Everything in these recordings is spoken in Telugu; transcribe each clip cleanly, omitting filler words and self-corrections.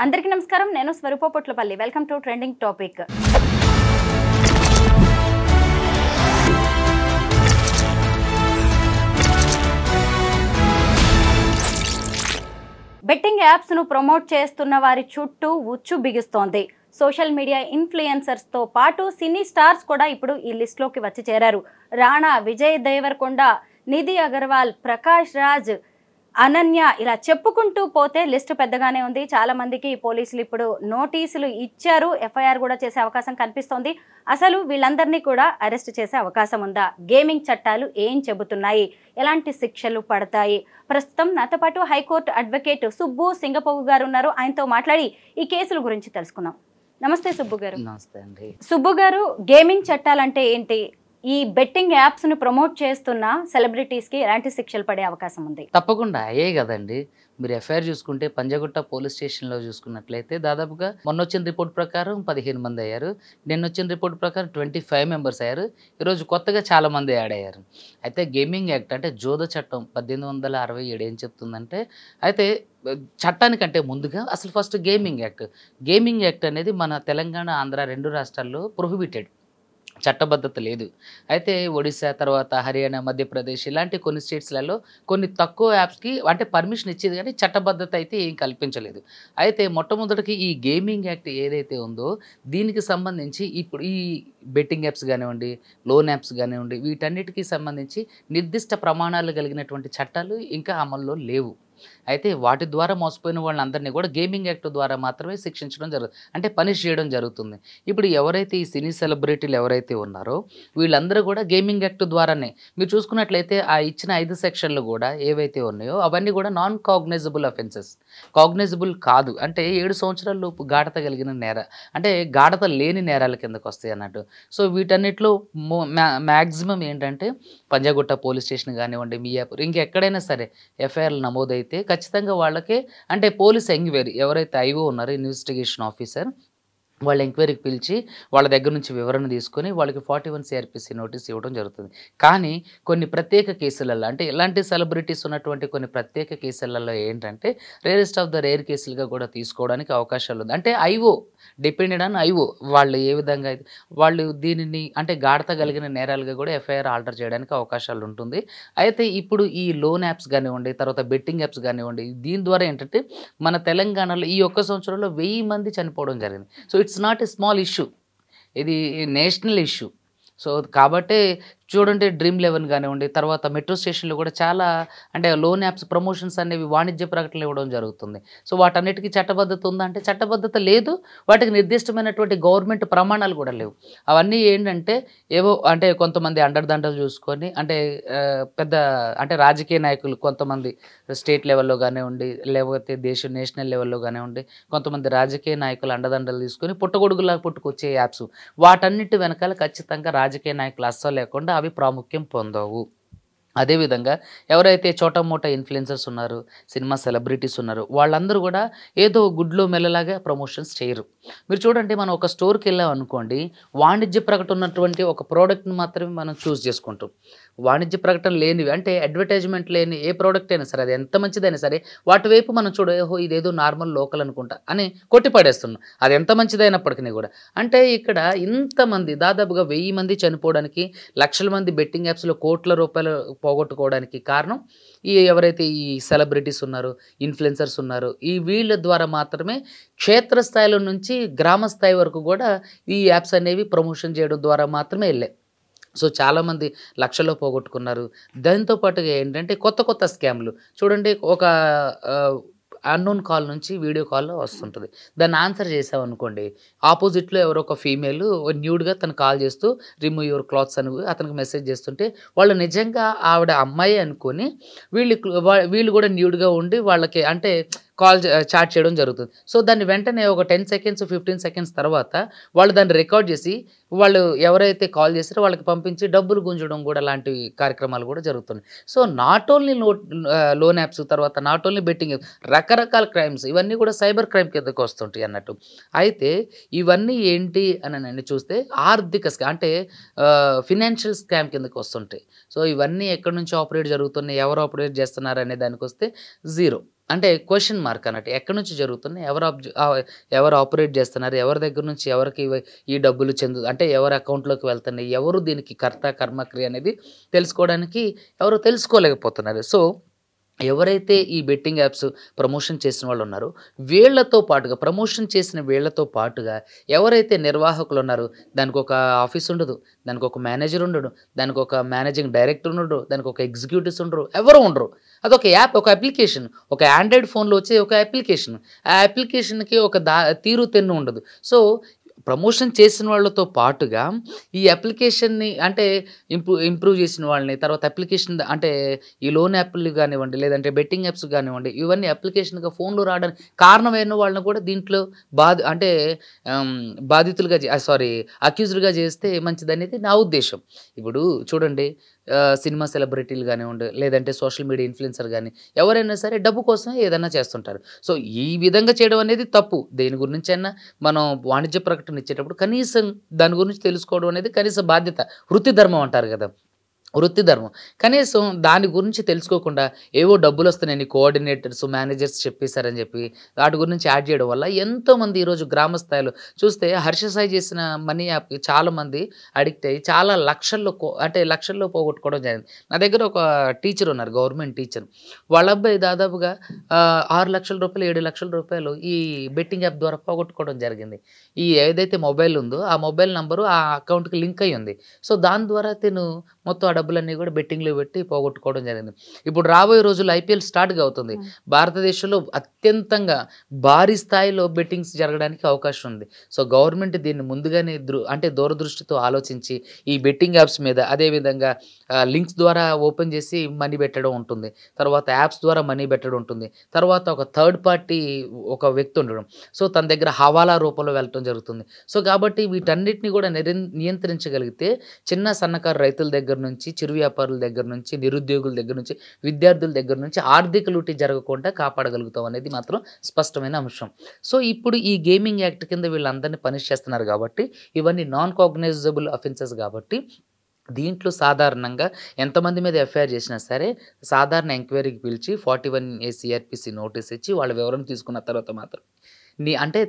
అందరికీ నమస్కారం. నేను Swaroopa Potlapalli. Welcome to trending topic. Betting apps ను ప్రమోట్ చేస్తున్న వారి చుట్టూ ఉచ్చు బిగిస్తోంది. సోషల్ మీడియా ఇన్ఫ్లుయెన్సర్స్ తో పాటు సినీ స్టార్స్ కూడా ఇప్పుడు ఈ లిస్ట్ లోకి వచ్చి చేరారు. రాణా, విజయ్ దేవరకొండ, నిధి అగర్వాల్, ప్రకాష్ రాజ్, అనన్య ఇలా చెప్పుకుంటూ పోతే లిస్టు పెద్దగానే ఉంది. చాలా మందికి పోలీసులు ఇప్పుడు నోటీసులు ఇచ్చారు. ఎఫ్ఐఆర్ కూడా చేసే అవకాశం కనిపిస్తోంది. అసలు వీళ్ళందరినీ కూడా అరెస్ట్ చేసే అవకాశం ఉందా? గేమింగ్ చట్టాలు ఏం చెబుతున్నాయి? ఎలాంటి శిక్షలు పడతాయి? ప్రస్తుతం నాతో పాటు హైకోర్టు అడ్వకేట్ సుబ్బు సింగపోగు గారు ఉన్నారు. ఆయనతో మాట్లాడి ఈ కేసుల గురించి తెలుసుకుందాం. నమస్తే సుబ్బు గారు. నమస్తే అండి. సుబ్బు గారు, గేమింగ్ చట్టాలంటే ఏంటి? ఈ బెట్టింగ్ యాప్స్ ను ప్రమోట్ చేస్తున్న సెలబ్రిటీస్ కి ఎలాంటి శిక్షలు పడే అవకాశం ఉంది? తప్పకుండా అయ్యే కదండి. మీరు ఎఫ్ఐఆర్ చూసుకుంటే పంజగుట్ట పోలీస్ స్టేషన్లో చూసుకున్నట్లయితే దాదాపుగా మొన్న వచ్చిన రిపోర్ట్ ప్రకారం 15 మంది అయ్యారు. నిన్న వచ్చిన రిపోర్ట్ ప్రకారం 25 మెంబర్స్ అయ్యారు. ఈరోజు కొత్తగా చాలా మంది యాడ్ అయ్యారు. అయితే గేమింగ్ యాక్ట్ అంటే జోద చట్టం 1867 ఏం చెప్తుందంటే, అయితే చట్టానికంటే ముందుగా అసలు ఫస్ట్ గేమింగ్ యాక్ట్ అనేది మన తెలంగాణ, ఆంధ్ర 2 రాష్ట్రాల్లో ప్రొహిబిటెడ్, చట్టబద్ధత లేదు. అయితే ఒడిశా, తర్వాత హర్యానా, మధ్యప్రదేశ్ ఇలాంటి కొన్ని స్టేట్స్లలో కొన్ని తక్కువ యాప్స్కి అంటే పర్మిషన్ ఇచ్చేది, కానీ చట్టబద్ధత అయితే ఏం కల్పించలేదు. అయితే మొట్టమొదటికి ఈ గేమింగ్ యాక్ట్ ఏదైతే ఉందో దీనికి సంబంధించి ఇప్పుడు ఈ బెట్టింగ్ యాప్స్ కానివ్వండి, లోన్ యాప్స్ కానివ్వండి, వీటన్నిటికీ సంబంధించి నిర్దిష్ట ప్రమాణాలు కలిగినటువంటి చట్టాలు ఇంకా అమల్లో లేవు. అయితే వాటి ద్వారా మోసపోయిన వాళ్ళందరినీ కూడా గేమింగ్ యాక్ట్ ద్వారా మాత్రమే శిక్షించడం జరుగుతుంది, అంటే పనిష్ చేయడం జరుగుతుంది. ఇప్పుడు ఎవరైతే ఈ సినీ సెలబ్రిటీలు ఎవరైతే ఉన్నారో వీళ్ళందరూ కూడా గేమింగ్ యాక్ట్ ద్వారానే, మీరు చూసుకున్నట్లయితే ఆ ఇచ్చిన 5 సెక్షన్లు కూడా ఏవైతే ఉన్నాయో అవన్నీ కూడా నాన్ కాగ్నైజబుల్ అఫెన్సెస్. కాగ్నైజబుల్ కాదు అంటే 7 సంవత్సరాల లోపు గాఢత కలిగిన అంటే గాఢత లేని నేరాల కిందకు వస్తాయి అన్నట్టు. సో వీటన్నిటిలో మ్యాక్సిమం ఏంటంటే పంజాగుట్ట పోలీస్ స్టేషన్ కానివ్వండి, మియాపూర్, ఇంకెక్కడైనా సరే ఎఫ్ఐఆర్లు నమోదైతే ఖచ్చితంగా వాళ్ళకే అంటే పోలీస్ ఎంక్వైరీ ఎవరైతే ఐఓ ఉన్నారో, ఇన్వెస్టిగేషన్ ఆఫీసర్, వాళ్ళ ఎంక్వైరీకి పిలిచి వాళ్ళ దగ్గర నుంచి వివరణ తీసుకొని వాళ్ళకి 41 CRPC నోటీస్ ఇవ్వడం జరుగుతుంది. కానీ కొన్ని ప్రత్యేక కేసులలో అంటే ఇలాంటి సెలబ్రిటీస్ ఉన్నటువంటి కొన్ని ప్రత్యేక కేసులలో ఏంటంటే రేరెస్ట్ ఆఫ్ ద రేర్ కేసులుగా కూడా తీసుకోవడానికి అవకాశాలు ఉంది. అంటే ఐఓ డిపెండెడ్ ఆన్ ఐఓ వాళ్ళు ఏ విధంగా అయితే వాళ్ళు దీనిని అంటే గాఢత కలిగిన నేరాలుగా కూడా ఎఫ్ఐఆర్ ఆల్టర్ చేయడానికి అవకాశాలు ఉంటుంది. అయితే ఇప్పుడు ఈ లోన్ యాప్స్ కానివ్వండి, తర్వాత బెట్టింగ్ యాప్స్ కానివ్వండి, దీని ద్వారా ఏంటంటే మన తెలంగాణలో ఈ 1 సంవత్సరంలో 1000 మంది చనిపోవడం జరిగింది. So it's not a small issue, ఇది నేషనల్ ఇష్యూ. సో కాబట్టి చూడండి, Dream11 కానివ్వండి, తర్వాత మెట్రో స్టేషన్లో కూడా చాలా అంటే లోన్ యాప్స్ ప్రమోషన్స్ అనేవి వాణిజ్య ప్రకటనలు ఇవ్వడం జరుగుతుంది. సో వాటన్నిటికీ చట్టబద్ధత ఉందా అంటే చట్టబద్ధత లేదు. వాటికి నిర్దిష్టమైనటువంటి గవర్నమెంట్ ప్రమాణాలు కూడా లేవు. అవన్నీ ఏంటంటే ఏవో అంటే కొంతమంది అండర్దండలు చూసుకొని అంటే పెద్ద అంటే రాజకీయ నాయకులు కొంతమంది స్టేట్ లెవెల్లో కానివ్వండి, లేకపోతే నేషనల్ లెవెల్లో కానివ్వండి, కొంతమంది రాజకీయ నాయకులు అండదండలు తీసుకొని పుట్టగొడుగులా పుట్టుకొచ్చే యాప్స్, వాటన్నిటి వెనకాల ఖచ్చితంగా రాజకీయ నాయకులు అస్సలు లేకుండా అవి ప్రాముఖ్యం పొందవు. అదేవిధంగా ఎవరైతే చోటా మోటా ఇన్ఫ్లుయెన్సర్స్ ఉన్నారు, సినిమా సెలబ్రిటీస్ ఉన్నారు, వాళ్ళందరూ కూడా ఏదో గుడ్లో మెల్లలాగా ప్రమోషన్స్ చేయరు. మీరు చూడండి, మనం ఒక స్టోర్కి వెళ్ళాం అనుకోండి, వాణిజ్య ప్రకటన ఉన్నటువంటి ఒక ప్రోడక్ట్ని మాత్రమే మనం చూస్ చేసుకుంటాం. వాణిజ్య ప్రకటన లేనివి అంటే అడ్వర్టైజ్మెంట్ లేని ఏ ప్రోడక్ట్ అయినా సరే, అది ఎంత మంచిదైనా సరే, వాటి వైపు మనం ఓహో ఇదేదో నార్మల్ లోకల్ అనుకుంటా అని కొట్టిపడేస్తున్నాం, అది ఎంత మంచిదైనప్పటికీ కూడా. అంటే ఇక్కడ ఇంతమంది దాదాపుగా 1000 మంది చనిపోవడానికి, లక్షల మంది బెట్టింగ్ యాప్స్లో కోట్ల రూపాయలు పోగొట్టుకోవడానికి కారణం ఈ ఎవరైతే ఈ సెలబ్రిటీస్ ఉన్నారో, ఇన్ఫ్లుయెన్సర్స్ ఉన్నారో, ఈ వీళ్ళ ద్వారా మాత్రమే క్షేత్రస్థాయిలో నుంచి గ్రామ స్థాయి వరకు కూడా ఈ యాప్స్ అనేవి ప్రమోషన్ చేయడం ద్వారా మాత్రమే వెళ్ళాయి. సో చాలామంది లక్షల్లో పోగొట్టుకున్నారు. దాంతోపాటుగా ఏంటంటే కొత్త స్కామ్లు చూడండి, ఒక అన్నోన్ కాల్ నుంచి వీడియో కాల్లో వస్తుంటుంది. దాన్ని ఆన్సర్ చేసామనుకోండి, ఆపోజిట్లో ఎవరో ఒక ఫీమేల్ న్యూడ్గా తను కాల్ చేస్తూ రిమూవ్ యువర్ క్లాత్స్ అని అతనికి మెసేజ్ చేస్తుంటే, వాళ్ళు నిజంగా ఆవిడ అమ్మాయి అనుకొని వీళ్ళు కూడా న్యూడ్గా ఉండి వాళ్ళకి అంటే చాట్ చేయడం జరుగుతుంది. సో దాన్ని వెంటనే ఒక 10 సెకండ్స్ 15 సెకండ్స్ తర్వాత వాళ్ళు దాన్ని రికార్డ్ చేసి వాళ్ళు ఎవరైతే కాల్ చేస్తారో వాళ్ళకి పంపించి డబ్బులు గుంజడం కూడా లాంటి కార్యక్రమాలు కూడా జరుగుతున్నాయి. So not only loan apps, తర్వాత నాట్ ఓన్లీ బెట్టింగ్, రకరకాల క్రైమ్స్ ఇవన్నీ కూడా సైబర్ క్రైమ్ కిందకు వస్తుంటాయి అన్నట్టు. అయితే ఇవన్నీ ఏంటి అని చూస్తే ఆర్థిక అంటే ఫినాన్షియల్ స్కామ్ కిందకు వస్తుంటాయి. సో ఇవన్నీ ఎక్కడి నుంచి ఆపరేట్ జరుగుతున్నాయి, ఎవరు ఆపరేట్ చేస్తున్నారు అనే దానికి వస్తే జీరో. అంటే క్వెషన్ మార్క్ అన్నట్టు. ఎక్కడి నుంచి జరుగుతున్నాయి? ఎవరు ఆపరేట్ చేస్తున్నారు? ఎవరి దగ్గర నుంచి ఎవరికి ఈ డబ్బులు అంటే ఎవరి అకౌంట్‌లోకి వెళ్తున్నాయి? ఎవరు దీనికి కర్త, కర్మ, క్రియ అనేది తెలుసుకోవడానికి ఎవరు తెలుసుకోలేకపోతున్నారు. సో, ఎవరైతే ఈ బెట్టింగ్ యాప్స్ ప్రమోషన్ చేసిన వాళ్ళున్నారో, వీళ్ళతో పాటుగా ప్రమోషన్ చేసిన వీళ్ళతో పాటుగా ఎవరైతే నిర్వాహకులున్నారో, దానికొక ఆఫీస్ ఉండదు, దానికొక మేనేజర్ ఉండడు, దానికొక మేనేజింగ్ డైరెక్టర్ ఉండడు, దానికొక ఎగ్జిక్యూటివ్స్ ఉండరు, ఎవరు ఉండరు. అదొక యాప్, ఒక అప్లికేషన్. ఒక ఆండ్రాయిడ్ ఫోన్‌లో వచ్చే ఒక అప్లికేషన్. ఆ అప్లికేషన్‌కి ఒక తీరు తెన్ను ఉండదు. సో, ప్రమోషన్ చేసిన వాళ్ళతో పాటుగా ఈ అప్లికేషన్‌ని అంటే ఇంప్రూవ్ చేసిన వాళ్ళని, తర్వాత అప్లికేషన్ అంటే ఈ లోన్ యాప్‌లు గానివ్వండి, లేదంటే బెట్టింగ్ యాప్స్ గానివ్వండి, ఇవన్నీ అప్లికేషన్‌గా ఫోన్‌లో రావడానికి కారణమైన వాళ్ళని కూడా దీంట్లో అంటే ఆహ్, బాధితులుగా అక్యూజ్డ్‌గా చేస్తే మంచిదనేది నా ఉద్దేశ్యం. ఇప్పుడు చూడండి, సినిమా సెలబ్రిటీలు గానివ్వండి, లేదంటే సోషల్ మీడియా ఇన్‌ఫ్లుయెన్సర్ గాని, ఎవరైనా సరే డబ్బు కోసమే ఏదైనా చేస్తుంటారు. సో, ఈ విధంగా చేయడం అనేది తప్పు. దేని గురించైనా మనం వాణిజ్య ప్రకటన ఇచ్చేటప్పుడు కనీసం దాని గురించి తెలుసుకోవడం అనేది కనీస బాధ్యత. వృత్తి ధర్మం అంటారు గదా! వృత్తి ధర్మం. కనీసం దాని గురించి తెలుసుకోకుండా ఏవో డబ్బులొస్తున్నాయని కోఆర్డినేటర్స్, మేనేజర్స్ చెప్పేసారని చెప్పి వాటి గురించి యాడ్ చేయడం వల్ల ఎంతోమంది ఈరోజు గ్రామ స్థాయిలో చూస్తే హర్ష సాయి చేసిన మనీ యాప్‌కి చాలామంది అడిక్ట్ అయ్యి చాలా లక్షల్లో అంటే లక్షల్లో పోగొట్టుకోవడం జరిగింది. నా దగ్గర ఒక టీచర్ ఉన్నారు, గవర్నమెంట్ టీచర్. వాళ్ళ అబ్బాయి దాదాపుగా రూ. 6,00,000, రూ. 7,00,000 ఈ బెట్టింగ్ యాప్ ద్వారా పోగొట్టుకోవడం జరిగింది. ఈ ఏదైతే మొబైల్ ఉందో ఆ మొబైల్ నంబరు ఆ అకౌంట్‌కి లింక్ అయ్యి ఉంది. సో, దాని ద్వారా తిను మొత్తం ఆ డబ్బులన్నీ కూడా బెట్టింగ్‌లో పెట్టి పోగొట్టుకోవడం జరిగింది. ఇప్పుడు రాబోయే రోజుల్లో ఐపీఎల్ స్టార్ట్‌గా అవుతుంది. భారతదేశంలో అత్యంతంగా భారీ స్థాయిలో బెట్టింగ్స్ జరగడానికి అవకాశం ఉంది. సో, గవర్నమెంట్ దీన్ని ముందుగానే అంటే దూరదృష్టితో ఆలోచించి ఈ బెట్టింగ్ యాప్స్ మీద అదే విధంగా లింక్స్ ద్వారా ఓపెన్ చేసి మనీ పెట్టడం ఉంటుంది. తర్వాత యాప్స్ ద్వారా మనీ పెట్టడం ఉంటుంది. తర్వాత ఒక థర్డ్ పార్టీ ఒక వ్యక్తి ఉండడం. సో, తన దగ్గర హవాలా రూపంలో వెళ్ళటం జరుగుతుంది. సో, కాబట్టి వీటన్నిటిని కూడా నియంత్రించగలిగితే చిన్న సన్నకారు రైతుల దగ్గర నుంచి, చిరు వ్యాపారుల దగ్గర నుంచి, నిరుద్యోగుల దగ్గర నుంచి, విద్యార్థుల దగ్గర నుంచి ఆర్థిక లూటీ జరగకుండా కాపాడగలుగుతాం అనేది మాత్రం స్పష్టమైన అంశం. సో, ఇప్పుడు ఈ గేమింగ్ యాక్ట్ కింద వీళ్ళందరిని పనిష్ చేస్తున్నారు కాబట్టి, ఇవన్నీ నాన్ కాగ్నైజబుల్ అఫెన్సెస్ కాబట్టి దీంట్లో సాధారణంగా ఎంతమంది మీద ఎఫ్ఐఆర్ చేసినా సరే సాధారణ ఎంక్వైరీకి పిలిచి 41A CRPC నోటీస్ ఇచ్చి వాళ్ళ వివరణ తీసుకున్న తర్వాత మాత్రం అంటే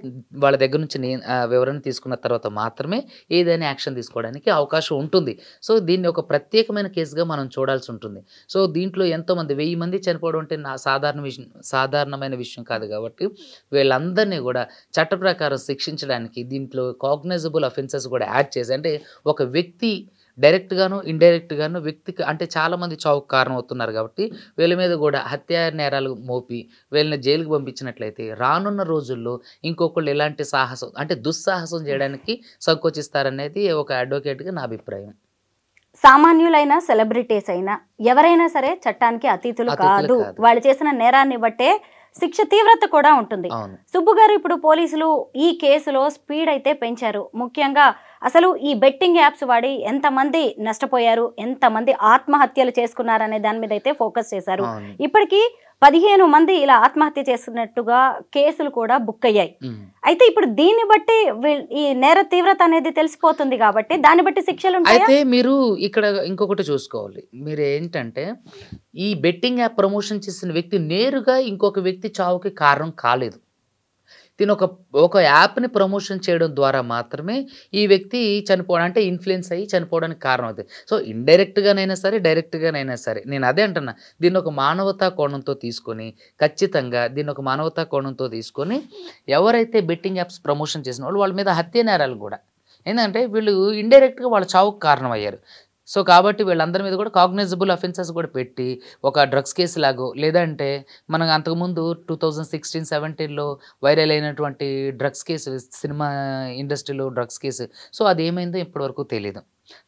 వాళ్ళ దగ్గర నుంచి వివరణ తీసుకున్న తర్వాత మాత్రమే ఏదైనా యాక్షన్ తీసుకోవడానికి అవకాశం ఉంటుంది. సో, దీన్ని ఒక ప్రత్యేకమైన కేసుగా మనం చూడాల్సి ఉంటుంది. సో, దీంట్లో ఎంతోమంది 1000 మంది చనిపోవడం అంటే సాధారణమైన విషయం కాదు కాబట్టి వీళ్ళందరినీ కూడా చట్ట ప్రకారం శిక్షించడానికి దీంట్లో కాగ్నైజబుల్ అఫెన్సెస్ కూడా యాడ్ చేసి, అంటే ఒక వ్యక్తి డైరెక్ట్‌గాను, ఇండైరెక్ట్‌గాను వ్యక్తికి అంటే చాలామంది చావుకు కారణమవుతున్నారు కాబట్టి వీళ్ళ మీద కూడా హత్యా నేరాలు మోపి వీళ్ళని జైలుకి పంపించినట్లయితే రానున్న రోజుల్లో ఇంకొకళ్ళు ఇలాంటి అంటే దుస్సాహసం చేయడానికి సంకోచిస్తారనేది ఒక అడ్వకేట్‌గా నా అభిప్రాయం. సామాన్యులైన సెలబ్రిటీస్ అయినా ఎవరైనా సరే చట్టానికి అతీతులు కాదు. వాళ్ళు చేసిన నేరాన్ని బట్టే శిక్ష తీవ్రత కూడా ఉంటుంది. సుబ్బు గారు, ఇప్పుడు పోలీసులు ఈ కేసులో స్పీడ్ అయితే పెంచారు. ముఖ్యంగా అసలు ఈ బెట్టింగ్ యాప్స్ వాడి ఎంతమంది నష్టపోయారు, ఎంతమంది ఆత్మహత్యలు చేసుకున్నారనే దాని మీద అయితే ఫోకస్ చేశారు. ఇప్పటికీ 15 మంది ఇలా ఆత్మహత్య చేస్తున్నట్టుగా కేసులు కూడా బుక్ అయ్యాయి. అయితే ఇప్పుడు దీన్ని బట్టి ఈ నేర తీవ్రత అనేది తెలిసిపోతుంది కాబట్టి దాన్ని బట్టి శిక్షలు ఉంటాయి. అయితే మీరు ఇక్కడ ఇంకొకటి చూసుకోవాలి. మీరు ఏంటంటే ఈ బెట్టింగ్ యాప్ ప్రమోషన్ చేసిన వ్యక్తి నేరుగా ఇంకొక వ్యక్తి చావుకి కారణం కాలేదు. తిను ఒక యాప్‌ని ప్రమోషన్ చేయడం ద్వారా మాత్రమే ఈ వ్యక్తి చనిపోవడం అంటే ఇన్‌ఫ్లుయెన్స్ అయ్యి చనిపోవడానికి కారణం అవుతుంది. సో, ఇండైరెక్ట్‌గానైనా సరే, డైరెక్ట్‌గానైనా సరే నేను అదే అంటున్నా. దీన్ని ఒక మానవతా కోణంతో తీసుకొని ఖచ్చితంగా దీన్ని ఒక మానవతా కోణంతో తీసుకొని ఎవరైతే బెట్టింగ్ యాప్స్ ప్రమోషన్ చేసిన వాళ్ళ మీద హత్య నేరాలు కూడా, ఏందంటే వీళ్ళు ఇండైరెక్ట్‌గా వాళ్ళ చావుకు కారణమయ్యారు. సో, కాబట్టి వీళ్ళందరి మీద కూడా కాగ్నైజబుల్ అఫెన్సెస్ కూడా పెట్టి ఒక డ్రగ్స్ కేసు లాగో, లేదంటే మనం అంతకుముందు 2016, 17లో వైరల్ అయినటువంటి డ్రగ్స్ కేసు, సినిమా ఇండస్ట్రీలో డ్రగ్స్ కేసు. సో, అదేమైందో ఇప్పటివరకు తెలీదు.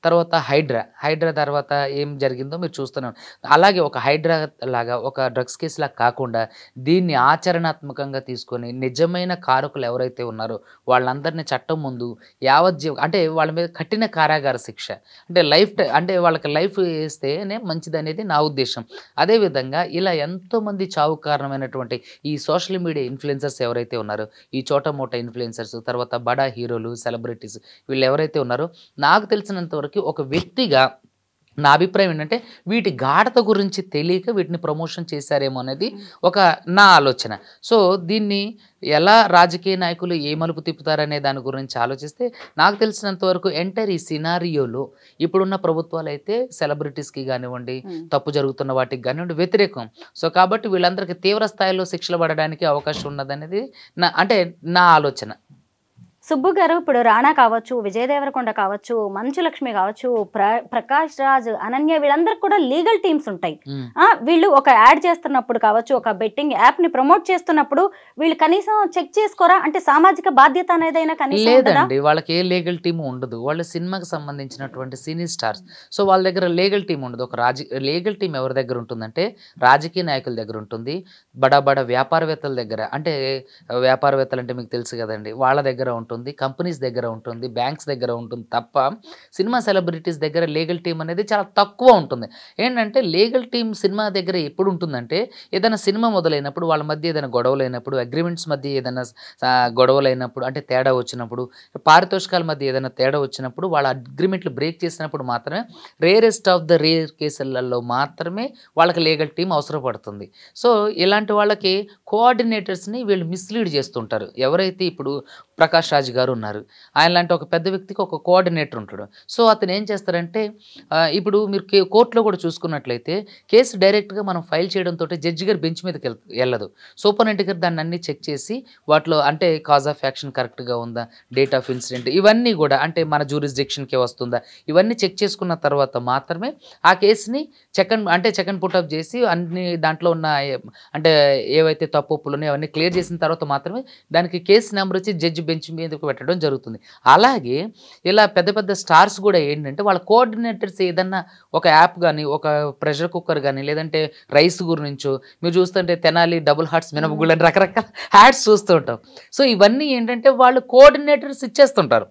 తర్వాత హైడ్రా తర్వాత ఏం జరిగిందో మీరు చూస్తున్నారు. అలాగే ఒక హైడ్రా లాగా ఒక డ్రగ్స్ కేసులా కాకుండా దీన్ని ఆచరణాత్మకంగా తీసుకొని నిజమైన కారకులు ఎవరైతే ఉన్నారో వాళ్ళందరినీ చట్టం ముందు అంటే వాళ్ళ మీద కఠిన కారాగార శిక్ష, అంటే అంటే వాళ్ళకి లైఫ్ వేస్తేనే మంచిదనేది నా ఉద్దేశం. అదేవిధంగా ఇలా ఎంతోమంది చావు కారణమైనటువంటి ఈ సోషల్ మీడియా ఇన్ఫ్లుయెన్సర్స్ ఎవరైతే ఉన్నారో, ఈ చోటా మోటా ఇన్ఫ్లుయెన్సర్స్, తర్వాత బడా హీరోలు, సెలబ్రిటీస్, వీళ్ళు ఎవరైతే ఉన్నారో నాకు తెలిసినంత వరకు ఒక వ్యక్తిగా నా అభిప్రాయం ఏంటంటే వీటి గాఢత గురించి తెలియక వీటిని ప్రమోషన్ చేశారేమో అనేది ఒక నా ఆలోచన. సో దీన్ని ఎలా రాజకీయ నాయకులు ఏ మలుపు తిప్పుతారనే దాని గురించి ఆలోచిస్తే నాకు తెలిసినంత వరకు ఎంటైర్ ఈ సినారియోలో ఇప్పుడున్న ప్రభుత్వాలు అయితే సెలబ్రిటీస్కి కానివ్వండి, తప్పు జరుగుతున్న వాటికి కానివ్వండి వ్యతిరేకం. సో కాబట్టి వీళ్ళందరికీ తీవ్ర స్థాయిలో శిక్షలు పడడానికి అవకాశం ఉన్నదనేది నా ఆలోచన. సుబ్బు గారు, ఇప్పుడు రాణా కావచ్చు, విజయ్ దేవరకొండ కావచ్చు, మంచు లక్ష్మి కావచ్చు, ప్రకాష్ రాజ్, అనన్య, వీళ్ళందరికి కూడా లీగల్ టీమ్స్ ఉంటాయి. వీళ్ళు ఒక యాడ్ చేస్తున్నప్పుడు కావచ్చు, ఒక బెట్టింగ్ యాప్ ని ప్రమోట్ చేస్తున్నప్పుడు వీళ్ళు కనీసం చెక్ చేసుకోరా? అంటే సామాజిక బాధ్యత అనేదైనా కనీసం లేదండి, వాళ్ళకి ఏ లీగల్ టీమ్ ఉండదు. వాళ్ళు సినిమాకి సంబంధించినటువంటి సినీ స్టార్స్. సో వాళ్ళ దగ్గర లీగల్ టీం ఉండదు. ఒక లీగల్ టీం ఎవరి దగ్గర ఉంటుందంటే రాజకీయ నాయకుల దగ్గర ఉంటుంది, బడా వ్యాపారవేత్తల దగ్గర, అంటే వ్యాపారవేత్తలు అంటే మీకు తెలుసు కదండి, వాళ్ళ దగ్గర ఉంటుంది, కంపెనీస్ దగ్గర ఉంటుంది, బ్యాంక్స్ దగ్గర ఉంటుంది తప్ప సినిమా సెలబ్రిటీస్ దగ్గర లీగల్ టీం అనేది చాలా తక్కువ ఉంటుంది. ఏంటంటే లీగల్ టీం సినిమా దగ్గర ఎప్పుడు ఉంటుందంటే ఏదైనా సినిమా మొదలైనప్పుడు వాళ్ళ మధ్య ఏదైనా గొడవలైనప్పుడు, అగ్రిమెంట్స్ మధ్య ఏదైనా గొడవలైనప్పుడు, అంటే తేడా వచ్చినప్పుడు, పారితోషికాల మధ్య ఏదైనా తేడా వచ్చినప్పుడు, వాళ్ళ అగ్రిమెంట్లు బ్రేక్ చేసినప్పుడు మాత్రమే, రేరెస్ట్ ఆఫ్ ద రేర్ కేసులలో మాత్రమే వాళ్ళకి లీగల్ టీం అవసరపడుతుంది. సో ఇలాంటి వాళ్ళకి కోఆర్డినేటర్స్ని వీళ్ళు మిస్లీడ్ చేస్తుంటారు. ఎవరైతే ఇప్పుడు ప్రకాష్ రాజ్ గారు ఉన్నారు, ఆయన లాంటి ఒక పెద్ద వ్యక్తికి ఒక కోఆర్డినేటర్ ఉంటాడు. సో అతను ఏం చేస్తారంటే ఇప్పుడు మీరు కోర్టులో కూడా చూసుకున్నట్లయితే కేసు డైరెక్ట్గా మనం ఫైల్ చేయడంతో జడ్జి గారు బెంచ్ మీదకి వెళ్ళదు. సూపరింటెండెంట్ గారు దాన్ని అన్ని చెక్ చేసి వాటిలో అంటే కాజ్ ఆఫ్ యాక్షన్ కరెక్ట్గా ఉందా, డేట్ ఆఫ్ ఇన్సిడెంట్, ఇవన్నీ కూడా అంటే మన జ్యూరిస్డిక్షన్కే వస్తుందా, ఇవన్నీ చెక్ చేసుకున్న తర్వాత మాత్రమే ఆ కేసుని చెక్ అండ్ పుట్అప్ చేసి అన్ని దాంట్లో ఉన్న అంటే ఏవైతే తప్పులు ఉన్నాయో అవన్నీ క్లియర్ చేసిన తర్వాత మాత్రమే దానికి కేసు నెంబర్ వచ్చి జడ్జి బెంచ్ మీదకు పెట్టడం జరుగుతుంది. అలాగే ఇలా పెద్ద స్టార్స్ కూడా ఏంటంటే వాళ్ళ కోఆర్డినేటర్స్ ఏదన్నా ఒక యాప్ కానీ, ఒక ప్రెషర్ కుక్కర్ కానీ, లేదంటే రైస్ గురించో మీరు చూస్తుంటే తెనాలి, డబుల్ హార్ట్స్, మినపగుళ్ళు అని రకరకాల యాడ్స్ చూస్తూ ఉంటాం. సో ఇవన్నీ ఏంటంటే వాళ్ళు కోఆర్డినేటర్స్ ఇచ్చేస్తుంటారు,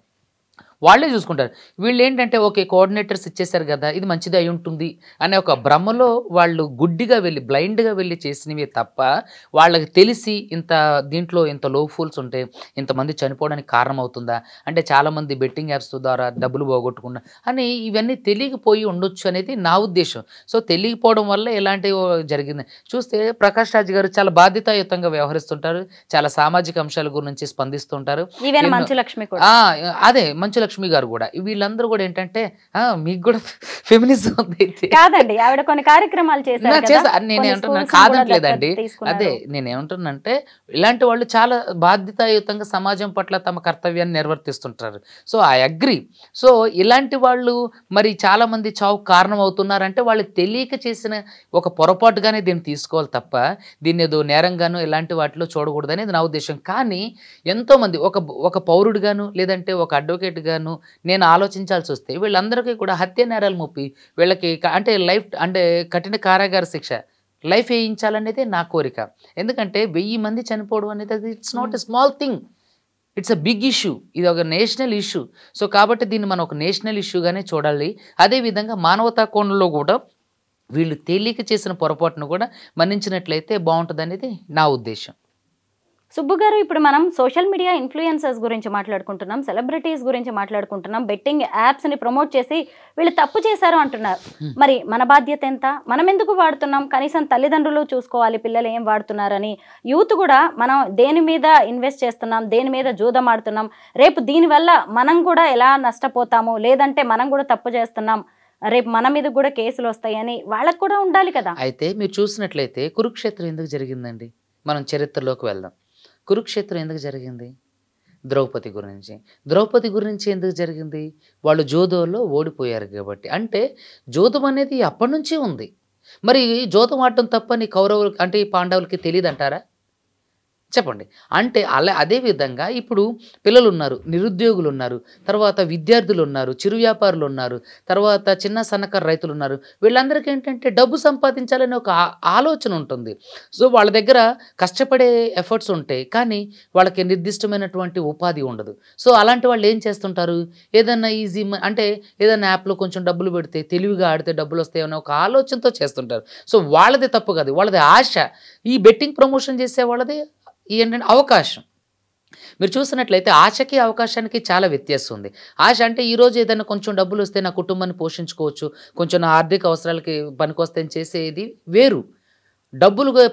వాళ్ళే చూసుకుంటారు. వీళ్ళు ఏంటంటే ఓకే కోఆర్డినేటర్స్ ఇచ్చేసారు కదా, ఇది మంచిది అయి ఉంటుంది అనే ఒక భ్రమలో వాళ్ళు గుడ్డిగా వెళ్ళి బ్లైండ్గా వెళ్ళి చేసినవి తప్ప వాళ్ళకి తెలిసి దీంట్లో ఇంత లో ఫూల్స్ ఉంటే ఇంతమంది చనిపోవడానికి కారణం అవుతుందా, అంటే చాలామంది బెట్టింగ్ యాప్స్ ద్వారా డబ్బులు పోగొట్టుకున్నా అని ఇవన్నీ తెలియకపోయి ఉండొచ్చు అనేది నా ఉద్దేశం. సో తెలియకపోవడం వల్ల ఎలాంటివి జరిగింది చూస్తే ప్రకాష్ రాజ్ గారు చాలా బాధ్యతాయుతంగా వ్యవహరిస్తుంటారు, చాలా సామాజిక అంశాల గురించి స్పందిస్తుంటారు. అదే మంచు లక్ష్మి గారు కూడా, వీళ్ళందరూ కూడా ఏంటంటే మీకు కూడా ఫెమినిజం ఉంది కాదండి, ఆవిడ కొన్ని కార్యక్రమాలు చేశారు. నేనేమంటున్నాను కాదట్లేదండి, అదే నేనేమంటున్నానంటే ఇలాంటి వాళ్ళు చాలా బాధ్యతాయుతంగా సమాజం పట్ల తమ కర్తవ్యాన్ని నిర్వర్తిస్తుంటారు. So I agree. సో ఇలాంటి వాళ్ళు మరి చాలా మంది చావు కారణం అవుతున్నారంటే వాళ్ళు తెలియక చేసిన ఒక పొరపాటుగానే దీన్ని తీసుకోవాలి తప్ప దీన్ని ఏదో నేరంగాను ఇలాంటి వాటిలో చూడకూడదు అనేది నా ఉద్దేశం. కానీ ఎంతోమంది ఒక పౌరుడిగాను లేదంటే ఒక అడ్వకేట్ గాను నేను ఆలోచించాల్సి వస్తే వీళ్ళందరికీ కూడా హత్య నేరాలు ముప్పి వీళ్ళకి అంటే లైఫ్ అంటే కఠిన కారాగార శిక్ష లైఫ్ వేయించాలనేదే నా కోరిక. ఎందుకంటే 1000 మంది చనిపోవడం అనేది it's not a small thing, it's a big issue, ఇది ఒక నేషనల్ ఇష్యూ. సో కాబట్టి దీన్ని మనం ఒక నేషనల్ ఇష్యూగానే చూడాలి. అదేవిధంగా మానవతా కోణంలో కూడా వీళ్ళు తేలిక చేసిన పొరపాటును కూడా మన్నించినట్లయితే బాగుంటుంది అనేది నా ఉద్దేశం. సుబ్బు గారు, ఇప్పుడు మనం సోషల్ మీడియా ఇన్ఫ్లుయెన్సర్స్ గురించి మాట్లాడుకుంటున్నాం, సెలబ్రిటీస్ గురించి మాట్లాడుకుంటున్నాం, బెట్టింగ్ యాప్స్ని ప్రమోట్ చేసి వీళ్ళు తప్పు చేశారు అంటున్నారు. మరి మన బాధ్యత ఎంత? మనం ఎందుకు వాడుతున్నాం? కనీసం తల్లిదండ్రులు చూసుకోవాలి పిల్లలు ఏం వాడుతున్నారని. యూత్ కూడా మనం దేని మీద ఇన్వెస్ట్ చేస్తున్నాం, దేని మీద జూదం ఆడుతున్నాం, రేపు దీనివల్ల మనం కూడా ఎలా నష్టపోతాము, లేదంటే మనం కూడా తప్పు చేస్తున్నాం, రేపు మన మీద కూడా కేసులు వస్తాయని వాళ్ళకు కూడా ఉండాలి కదా. అయితే మీరు చూసినట్లయితే కురుక్షేత్రం ఎందుకు జరిగిందండి, మనం చరిత్రలోకి వెళ్దాం. కురుక్షేత్రం ఎందుకు జరిగింది? ద్రౌపది గురించి ఎందుకు జరిగింది? వాళ్ళు జోదోలో ఓడిపోయారు కాబట్టి. అంటే జోదం అనేది అప్పటి నుంచే ఉంది. మరి జోదం ఆడటం తప్పని కౌరవులు అంటే పాండవులకి తెలియదు అంటారా? చెప్పండి. అంటే అదేవిధంగా ఇప్పుడు పిల్లలు ఉన్నారు, నిరుద్యోగులు ఉన్నారు, తర్వాత విద్యార్థులు ఉన్నారు, చిరు వ్యాపారులు ఉన్నారు, తర్వాత చిన్న సన్నకారు రైతులు ఉన్నారు. వీళ్ళందరికీ ఏంటంటే డబ్బు సంపాదించాలనే ఒక ఆలోచన ఉంటుంది. సో వాళ్ళ దగ్గర కష్టపడే ఎఫర్ట్స్ ఉంటాయి, కానీ వాళ్ళకి నిర్దిష్టమైనటువంటి ఉపాధి ఉండదు. సో అలాంటి వాళ్ళు ఏం చేస్తుంటారు, ఏదన్నా ఈజీ అంటే ఏదైనా యాప్లో కొంచెం డబ్బులు పెడితే తెలివిగా ఆడితే డబ్బులు వస్తాయనే ఒక ఆలోచనతో చేస్తుంటారు. సో వాళ్ళది తప్పు కాదు, వాళ్ళది ఆశ. ఈ బెట్టింగ్ ప్రమోషన్ చేసే వాళ్ళది ఏంటంటే అవకాశం. మీరు చూసినట్లయితే ఆశకి అవకాశానికి చాలా వ్యత్యాసం ఉంది. ఆశ అంటే ఈరోజు ఏదైనా కొంచెం డబ్బులు వస్తే నా కుటుంబాన్ని పోషించుకోవచ్చు, కొంచెం నా ఆర్థిక అవసరాలకి పనికొస్తాయని చేసేది వేరు.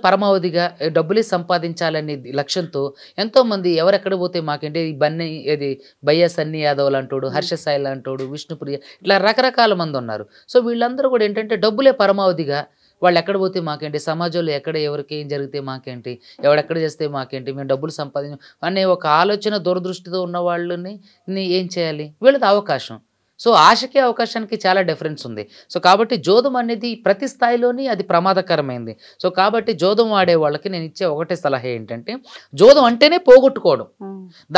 పరమావధిగా డబ్బులే సంపాదించాలనే లక్ష్యంతో ఎంతోమంది ఎవరెక్కడ పోతే మాకేంటి ఈ బన్నీ ఇది బయ్యా సన్నీ యాదవ్ అంటాడు, హర్ష సాయి అంటాడు, విష్ణుప్రియ, ఇట్లా రకరకాల మంది ఉన్నారు. సో వీళ్ళందరూ కూడా ఏంటంటే డబ్బులే పరమావధిగా వాళ్ళు ఎక్కడ పోతే మాకేంటి, సమాజంలో ఎక్కడ ఎవరికి ఏం జరిగితే మాకేంటి, ఎవడెక్కడ చేస్తే మాకేంటి, మేము డబ్బులు సంపాదించం అనే ఒక ఆలోచన దూరదృష్టితో ఉన్న వాళ్ళని ఏం చేయాలి, వీళ్ళది అవకాశం. సో ఆశకి అవకాశానికి చాలా డిఫరెన్స్ ఉంది. సో కాబట్టి జోదం అనేది ప్రతి స్థాయిలోని అది ప్రమాదకరమైంది. సో కాబట్టి జోదం ఆడే వాళ్ళకి నేను ఇచ్చే ఒకటే సలహా ఏంటంటే, జోదం అంటేనే పోగొట్టుకోవడం,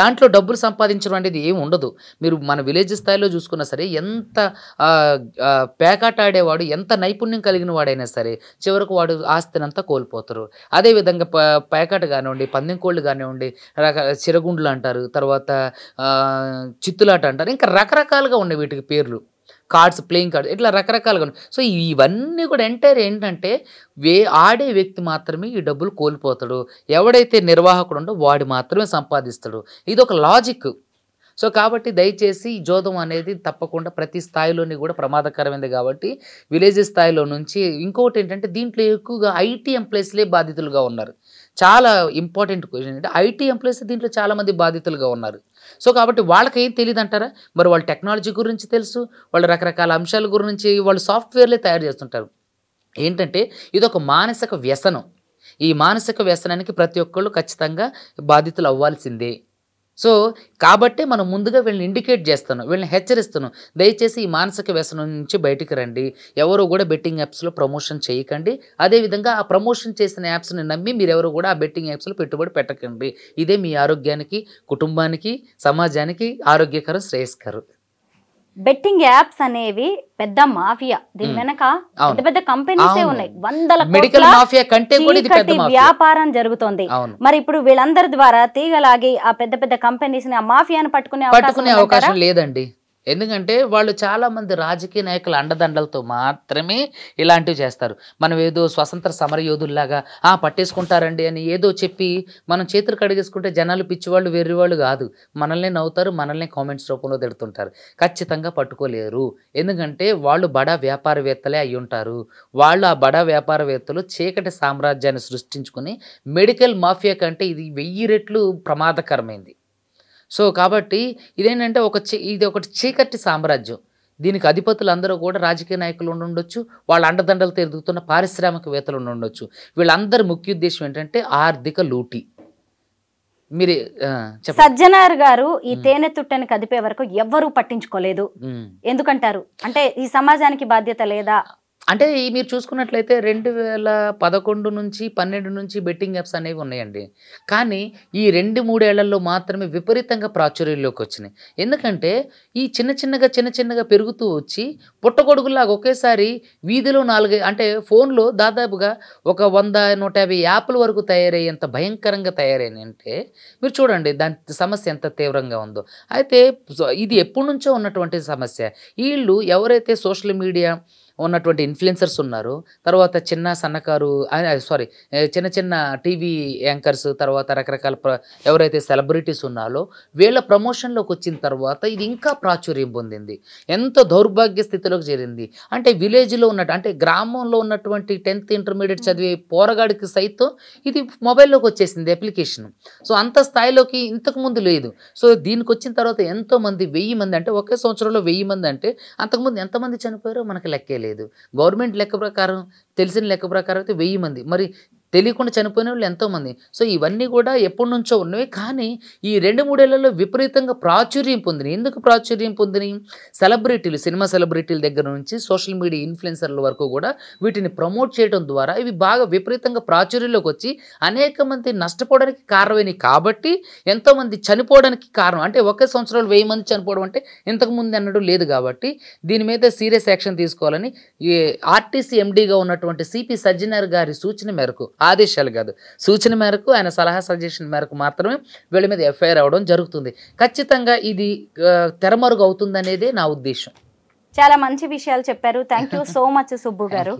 దాంట్లో డబ్బులు సంపాదించడం అనేది ఏమి ఉండదు. మీరు మన విలేజ్ స్థాయిలో చూసుకున్నా సరే, ఎంత పేకాట ఆడేవాడు ఎంత నైపుణ్యం కలిగిన వాడైనా సరే చివరకు వాడు ఆస్తినంతా కోల్పోతారు. అదేవిధంగా పేకాట కానివ్వండి, పందెం కోళ్ళు కానివ్వండి, చిరగుండ్లు అంటారు, తర్వాత చిత్తులాట అంటారు, ఇంకా రకరకాలుగా ఉన్నాయి వీటికి పేర్లు, కార్డ్స్, ప్లేయింగ్ కార్డ్స్, ఇట్లా రకరకాలుగా ఉన్నాయి. సో ఇవన్నీ కూడా ఎంటైర్ ఏంటంటే ఆడే వ్యక్తి మాత్రమే ఈ డబ్బులు కోల్పోతాడు, ఎవడైతే నిర్వాహకుడు ఉండో వాడు మాత్రమే సంపాదిస్తాడు. ఇది ఒక లాజిక్. సో కాబట్టి దయచేసి జోదం అనేది తప్పకుండా ప్రతి స్థాయిలోని కూడా ప్రమాదకరమైనది. కాబట్టి విలేజ్ స్థాయిలో నుంచి ఇంకొకటి ఏంటంటే దీంట్లో ఎక్కువగా ఐటీ ఎంప్లాయీస్లే బాధితులుగా ఉన్నారు. చాలా ఇంపార్టెంట్ క్వశ్చన్ ఏంటంటే ఐటీ ఎంప్లాయీస్ దీంట్లో చాలామంది బాధితులుగా ఉన్నారు. సో కాబట్టి వాళ్ళకి ఏం తెలియదు అంటారా? మరి వాళ్ళు టెక్నాలజీ గురించి తెలుసు, వాళ్ళు రకరకాల అంశాల గురించి వాళ్ళు సాఫ్ట్వేర్లే తయారు చేస్తుంటారు. ఏంటంటే ఇది ఒక మానసిక వ్యసనం. ఈ మానసిక వ్యసనానికి ప్రతి ఒక్కళ్ళు ఖచ్చితంగా బాధితులు అవ్వాల్సిందే. సో కాబట్టి మనం ముందుగా వీళ్ళని ఇండికేట్ చేస్తున్నాం, వీళ్ళని హెచ్చరిస్తున్నాం, దయచేసి ఈ మానసిక వ్యసనం నుంచి బయటికి రండి, ఎవరు కూడా బెట్టింగ్ యాప్స్లో ప్రమోషన్ చేయకండి, అదేవిధంగా ఆ ప్రమోషన్ చేసిన యాప్స్ని నమ్మి మీరెవరు కూడా ఆ బెట్టింగ్ యాప్స్లో పెట్టుబడి పెట్టకండి. ఇదే మీ ఆరోగ్యానికి, కుటుంబానికి, సమాజానికి ఆరోగ్యకరం, శ్రేయస్కరం. బెట్టింగ్ యాప్స్ అనేవి పెద్ద మాఫియా, దీని వెనక పెద్ద పెద్ద కంపెనీసే ఉన్నాయి, వందల మెడికల్ మాఫియా కంటే కూడా ఇది పెద్ద మాఫియా వ్యాపారం జరుగుతోంది. మరి ఇప్పుడు వీళ్ళందరి ద్వారా తీగలాగి ఆ పెద్ద పెద్ద కంపెనీస్ ని, ఆ మాఫియాను పట్టుకునే అవకాశం లేదండి. ఎందుకంటే వాళ్ళు చాలామంది రాజకీయ నాయకుల అండదండలతో మాత్రమే ఇలాంటివి చేస్తారు. మనం ఏదో స్వతంత్ర సమరయోధుల్లాగా పట్టేసుకుంటారండి అని ఏదో చెప్పి మనం చేతులు కడిగేసుకుంటే జనాలు పిచ్చివాళ్ళు, వెర్రివాళ్ళు కాదు, మనల్ని నవ్వుతారు, మనల్ని కామెంట్స్ రూపంలో తిడుతుంటారు. ఖచ్చితంగా పట్టుకోలేరు. ఎందుకంటే వాళ్ళు బడా వ్యాపారవేత్తలే అయి ఉంటారు. వాళ్ళు ఆ బడా వ్యాపారవేత్తలు చీకటి సామ్రాజ్యాన్ని సృష్టించుకుని మెడికల్ మాఫియా కంటే ఇది 1000 రెట్లు ప్రమాదకరమైంది. సో కాబట్టి ఇదేంటంటే ఇది ఒకటి చీకటి సామ్రాజ్యం. దీనికి అధిపతులు అందరూ కూడా రాజకీయ నాయకులు ఉండొచ్చు, వాళ్ళ అండదండలతో ఎదుగుతున్న పారిశ్రామికవేత్తలు ఉండొచ్చు. వీళ్ళందరి ముఖ్య ఉద్దేశం ఏంటంటే ఆర్థిక లూటి. మీరు సజ్జనార్ గారు ఈ తేనె తుట్టని కదిపే వరకు ఎవ్వరూ పట్టించుకోలేదు ఎందుకంటారు? అంటే ఈ సమాజానికి బాధ్యత లేదా? అంటే మీరు చూసుకున్నట్లయితే 2011 నుంచి 12 నుంచి బెట్టింగ్ యాప్స్ అనేవి ఉన్నాయండి. కానీ ఈ 2-3 ఏళ్లలో మాత్రమే విపరీతంగా ప్రాచుర్యంలోకి వచ్చినాయి. ఎందుకంటే ఈ చిన్న చిన్నగా పెరుగుతూ వచ్చి పుట్టగొడుగులాగా ఒకేసారి వీధిలో 4 అంటే ఫోన్లో దాదాపుగా ఒక 100-150 యాప్ల వరకు తయారయ్యేంత భయంకరంగా తయారైనాయి. అంటే మీరు చూడండి దాని సమస్య ఎంత తీవ్రంగా ఉందో. అయితే ఇది ఎప్పటి నుంచో ఉన్నటువంటి సమస్య. వీళ్ళు ఎవరైతే సోషల్ మీడియా ఉన్నటువంటి ఇన్ఫ్లుయెన్సర్స్ ఉన్నారు, తర్వాత చిన్న చిన్న టీవీ యాంకర్స్, తర్వాత రకరకాల ఎవరైతే సెలబ్రిటీస్ ఉన్నారో వీళ్ళ ప్రమోషన్లోకి వచ్చిన తర్వాత ఇది ఇంకా ప్రాచుర్యం పొందింది, ఎంతో దౌర్భాగ్య స్థితిలోకి చేరింది. అంటే విలేజ్లో అంటే గ్రామంలో ఉన్నటువంటి 10th ఇంటర్మీడియట్ చదివే పోరగాడికి సైతం ఇది మొబైల్లోకి వచ్చేసింది అప్లికేషన్. సో అంత స్థాయిలోకి ఇంతకుముందు లేదు. సో దీనికి వచ్చిన తర్వాత ఎంతోమంది 1000 మంది, అంటే ఒకే సంవత్సరంలో 1000 మంది, అంటే అంతకుముందు ఎంతమంది చనిపోయారో మనకి లెక్కే లేదు. గవర్నమెంట్ లెక్క ప్రకారం, తెలిసిన లెక్క ప్రకారం అయితే 1000 మంది, మరి తెలియకుండా చనిపోయిన వాళ్ళు ఎంతోమంది. సో ఇవన్నీ కూడా ఎప్పటి నుంచో ఉన్నవి. కానీ ఈ 2-3 ఏళ్లలో విపరీతంగా ప్రాచుర్యం పొందినాయి. ఎందుకు ప్రాచుర్యం పొందినాయి? సెలబ్రిటీలు, సినిమా సెలబ్రిటీల దగ్గర నుంచి సోషల్ మీడియా ఇన్ఫ్లుయెన్సర్ల వరకు కూడా వీటిని ప్రమోట్ చేయడం ద్వారా ఇవి బాగా విపరీతంగా ప్రాచుర్యంలోకి వచ్చి అనేక మంది నష్టపోవడానికి కారణమైనవి. కాబట్టి ఎంతోమంది చనిపోవడానికి కారణం, అంటే ఒకే సంవత్సరంలో 1000 మంది చనిపోవడం అంటే ఇంతకుముందు అన్నట్టు లేదు. కాబట్టి దీని మీద సీరియస్ యాక్షన్ తీసుకోవాలని ఈ ఆర్టీసీ ఎండీగా ఉన్నటువంటి సిపి సజ్జనార్ గారి సూచన మేరకు, ఆదేశాలు కాదు, సూచన మేరకు, ఆయన సలహా సజెషన్ మేరకు మాత్రమే వీళ్ళ మీద ఎఫ్ఐఆర్ అవడం జరుగుతుంది. ఖచ్చితంగా ఇది తెరమరుగు అవుతుందనేదే నా ఉద్దేశం. చాలా మంచి విషయాలు చెప్పారు. Thank you so much Subbu గారు.